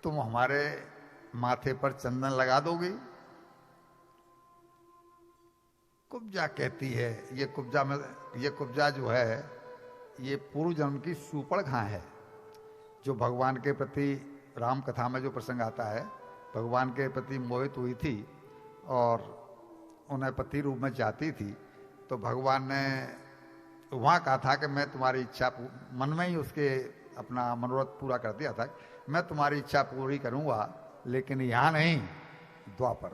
तुम हमारे माथे पर चंदन लगा दोगी? कुब्जा कहती है, ये कुब्जा जो है ये पूर्व जन्म की सूपड़खा है, जो भगवान के प्रति राम कथा में जो प्रसंग आता है, भगवान के प्रति मोहित हुई थी और उन्हें पति रूप में चाहती थी। तो भगवान ने वहाँ कहा था कि मैं तुम्हारी इच्छा, मन में ही उसके अपना मनोरथ पूरा कर दिया था, मैं तुम्हारी इच्छा पूरी करूँगा, लेकिन यहाँ नहीं, द्वापर।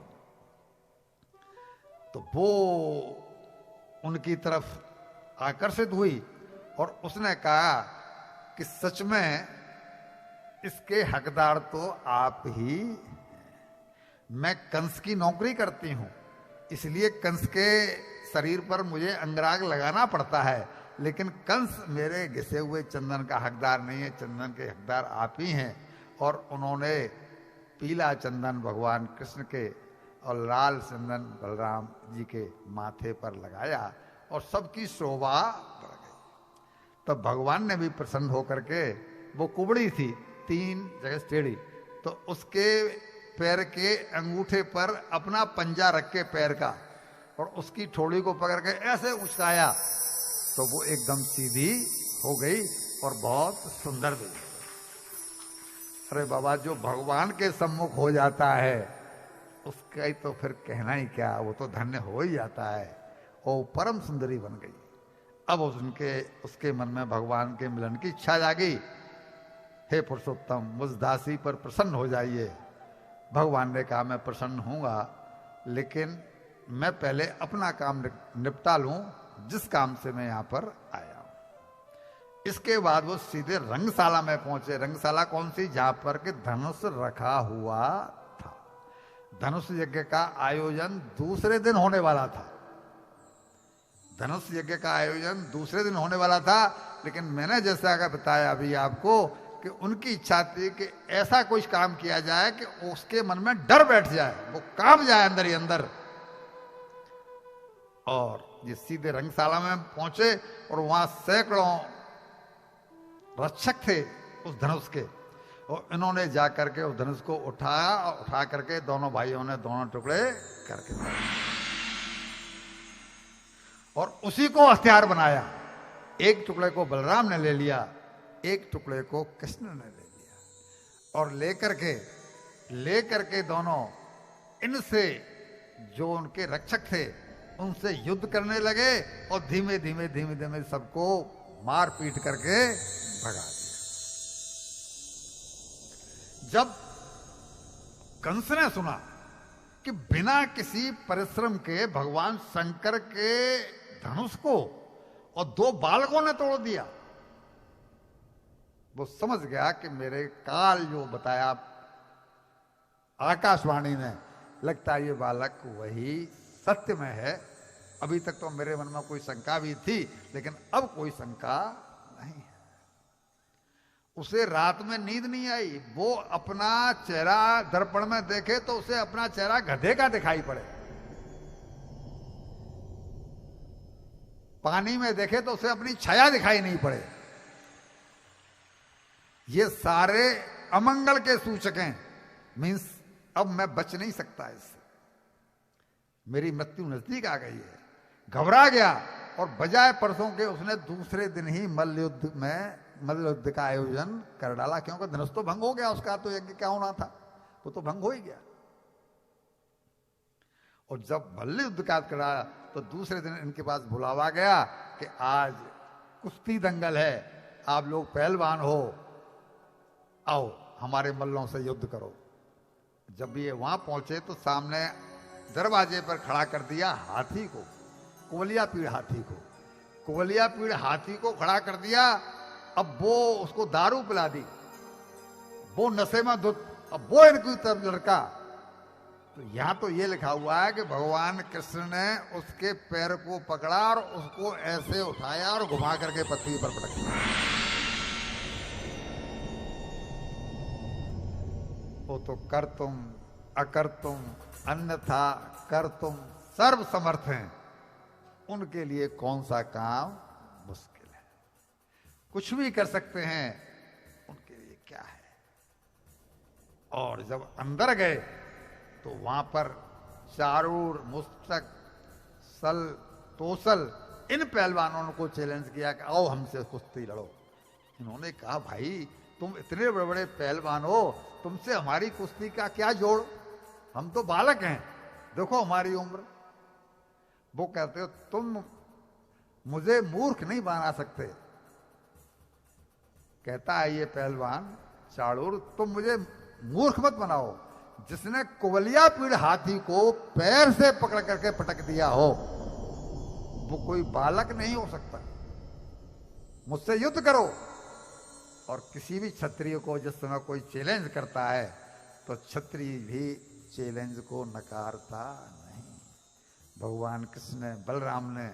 तो वो उनकी तरफ आकर्षित हुई और उसने कहा कि सच में इसके हकदार तो आप ही। मैं कंस की नौकरी करती हूं, इसलिए कंस के शरीर पर मुझे अंगराग लगाना पड़ता है, लेकिन कंस मेरे घिसे हुए चंदन का हकदार नहीं है, चंदन के हकदार आप ही हैं। और उन्होंने पीला चंदन भगवान कृष्ण के और लाल चंदन बलराम जी के माथे पर लगाया और सबकी शोभा बढ़ गई। तब भगवान ने भी प्रसन्न होकर के, वो कुबड़ी थी 3 जगह टेढ़ी, तो उसके पैर के अंगूठे पर अपना पंजा रख के पैर का और उसकी ठोड़ी को पकड़ के ऐसे उचकाया तो वो एकदम सीधी हो गई और बहुत सुंदर भी। अरे बाबा, जो भगवान के सम्मुख हो जाता है उसका ही तो फिर कहना ही क्या, वो तो धन्य हो ही जाता है। और परम सुंदरी बन गई। अब उसके मन में भगवान के मिलन की इच्छा जागी। हे पुरुषोत्तम, मुझ दासी पर प्रसन्न हो जाइए। भगवान ने कहा मैं प्रसन्न होऊंगा, लेकिन मैं पहले अपना काम निपटा लूं, जिस काम से मैं यहां पर आया हूं। इसके बाद वो सीधे रंगशाला में पहुंचे। रंगशाला कौन सी? जहां पर के धनुष रखा हुआ था। धनुष यज्ञ का आयोजन दूसरे दिन होने वाला था। धनुष यज्ञ का आयोजन दूसरे दिन होने वाला था, लेकिन मैंने जैसा अगर बताया अभी आपको कि उनकी इच्छा थी कि ऐसा कुछ काम किया जाए कि उसके मन में डर बैठ जाए, वो कांप जाए अंदर ही अंदर। और ये सीधे रंगशाला में पहुंचे और वहां सैकड़ों रक्षक थे उस धनुष के, और इन्होंने जाकर के उस धनुष को उठा करके दोनों भाइयों ने दोनों टुकड़े करके और उसी को हथियार बनाया। एक टुकड़े को बलराम ने ले लिया, एक टुकड़े को कृष्ण ने ले लिया और लेकर के दोनों इनसे, जो उनके रक्षक थे, उनसे युद्ध करने लगे और धीमे धीमे सबको मार पीट करके भगा दिया। जब कंस ने सुना कि बिना किसी परिश्रम के भगवान शंकर के धनुष को और 2 बालकों ने तोड़ दिया, वो समझ गया कि मेरे काल जो बताया आकाशवाणी ने, लगता है ये बालक वही सत्य में है। अभी तक तो मेरे मन में कोई शंका भी थी, लेकिन अब कोई शंका नहीं है। उसे रात में नींद नहीं आई। वो अपना चेहरा दर्पण में देखे तो उसे अपना चेहरा गधे का दिखाई पड़े, पानी में देखे तो उसे अपनी छाया दिखाई नहीं पड़े। ये सारे अमंगल के सूचक हैं। मीन्स अब मैं बच नहीं सकता इससे, मेरी मृत्यु नजदीक आ गई है। घबरा गया और बजाय परसों के उसने दूसरे दिन ही मल्ल युद्ध का आयोजन कर डाला, क्योंकि धनुष तो भंग हो गया उसका, तो यज्ञ क्या होना था, वो तो भंग हो ही गया। और जब मल्ल युद्ध का करा तो दूसरे दिन इनके पास बुलावा गया कि आज कुश्ती दंगल है, आप लोग पहलवान हो, आओ हमारे मल्लों से युद्ध करो। जब ये वहां पहुंचे तो सामने दरवाजे पर खड़ा कर दिया हाथी को, कुवलिया पीड़ हाथी को खड़ा कर दिया। अब वो उसको दारू पिला दी, वो नशे में धुत, अब वो इनकी तरफ लड़का। तो यहां तो ये लिखा हुआ है कि भगवान कृष्ण ने उसके पैर को पकड़ा और उसको ऐसे उठाया और घुमा करके पृथ्वी पर पटक दिया। वो तो कर तुम अकर तुम अन्यथा कर तुम सर्व समर्थ हैं, उनके लिए कौन सा काम मुश्किल है, कुछ भी कर सकते हैं, उनके लिए क्या है। और जब अंदर गए तो वहां पर चारूर, मुस्तक, सल, तोसल इन पहलवानों को चैलेंज किया कि आओ हमसे कुश्ती लड़ो। इन्होंने कहा भाई तुम इतने बड़े बड़े पहलवान हो, तुमसे हमारी कुश्ती का क्या जोड़, हम तो बालक हैं, देखो हमारी उम्र। वो कहते हो तुम मुझे मूर्ख नहीं बना सकते। कहता है ये पहलवान चाणूर, तुम मुझे मूर्ख मत बनाओ। जिसने कुवलिया पीड़ हाथी को पैर से पकड़ करके पटक दिया हो वो कोई बालक नहीं हो सकता। मुझसे युद्ध करो। और किसी भी क्षत्रिय को जिस समय कोई चैलेंज करता है तो क्षत्रिय भी चैलेंज को नकारता नहीं। भगवान कृष्ण ने, बलराम ने,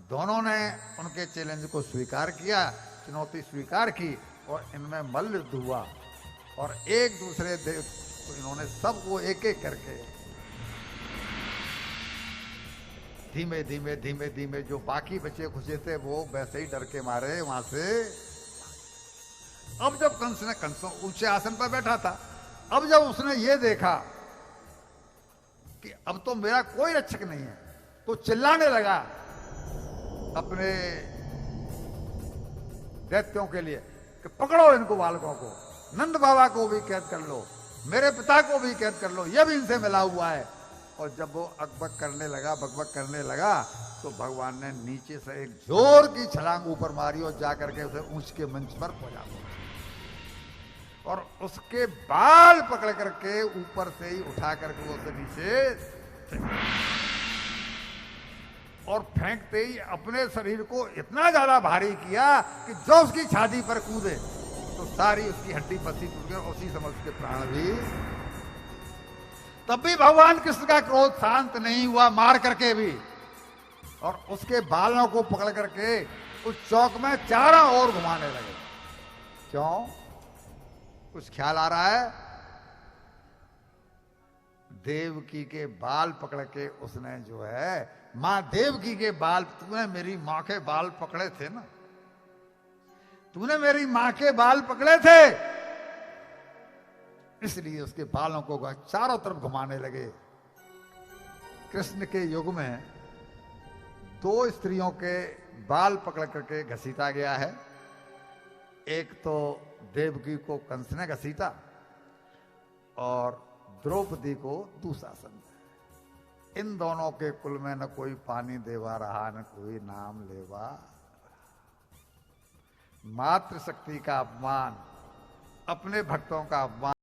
दोनों ने उनके चैलेंज को स्वीकार किया, चुनौती स्वीकार की और इनमें मल्ल युद्ध हुआ। और एक दूसरे तो इन्होंने सबको एक एक करके धीमे धीमे धीमे धीमे जो बाकी बचे खुचे थे वो वैसे ही डर के मारे वहां से। अब जब कंस ऊंचे आसन पर बैठा था, अब जब उसने ये देखा कि अब तो मेरा कोई रक्षक नहीं है, तो चिल्लाने लगा अपने दैत्यों के लिए कि पकड़ो इनको बालकों को, नंद बाबा को भी कैद कर लो, मेरे पिता को भी कैद कर लो, यह भी इनसे मिला हुआ है। और जब वो अकबक करने लगा, बकबक करने लगा, तो भगवान ने नीचे से एक जोर की छलांग ऊपर मारी और जाकर के उसे ऊंच के मंच पर पहुंचा और उसके बाल पकड़ करके ऊपर से ही उठा करके वो उसे नीचे और फेंकते ही अपने शरीर को इतना ज्यादा भारी किया कि जो उसकी छाती पर कूदे तो सारी उसकी हड्डी पसी टूट गई, उसी समय उसके प्राण भी। तब भी भगवान कृष्ण का क्रोध शांत नहीं हुआ, मार करके भी, और उसके बालों को पकड़ करके उस चौक में चारों ओर घुमाने लगे। क्यों? कुछ ख्याल आ रहा है? देवकी के बाल पकड़ के उसने जो है, मां देवकी के बाल, तूने मेरी मां के बाल पकड़े थे ना, तूने मेरी मां के बाल पकड़े थे, इसलिए उसके बालों को चारों तरफ घुमाने लगे। कृष्ण के युग में 2 स्त्रियों के बाल पकड़ करके घसीटा गया है। एक तो देवकी को कंस ने घसीटा और द्रौपदी को दुशासन। इन दोनों के कुल में न कोई पानी देवा रहा, न कोई नाम लेवा। मातृशक्ति का अपमान, अपने भक्तों का अपमान।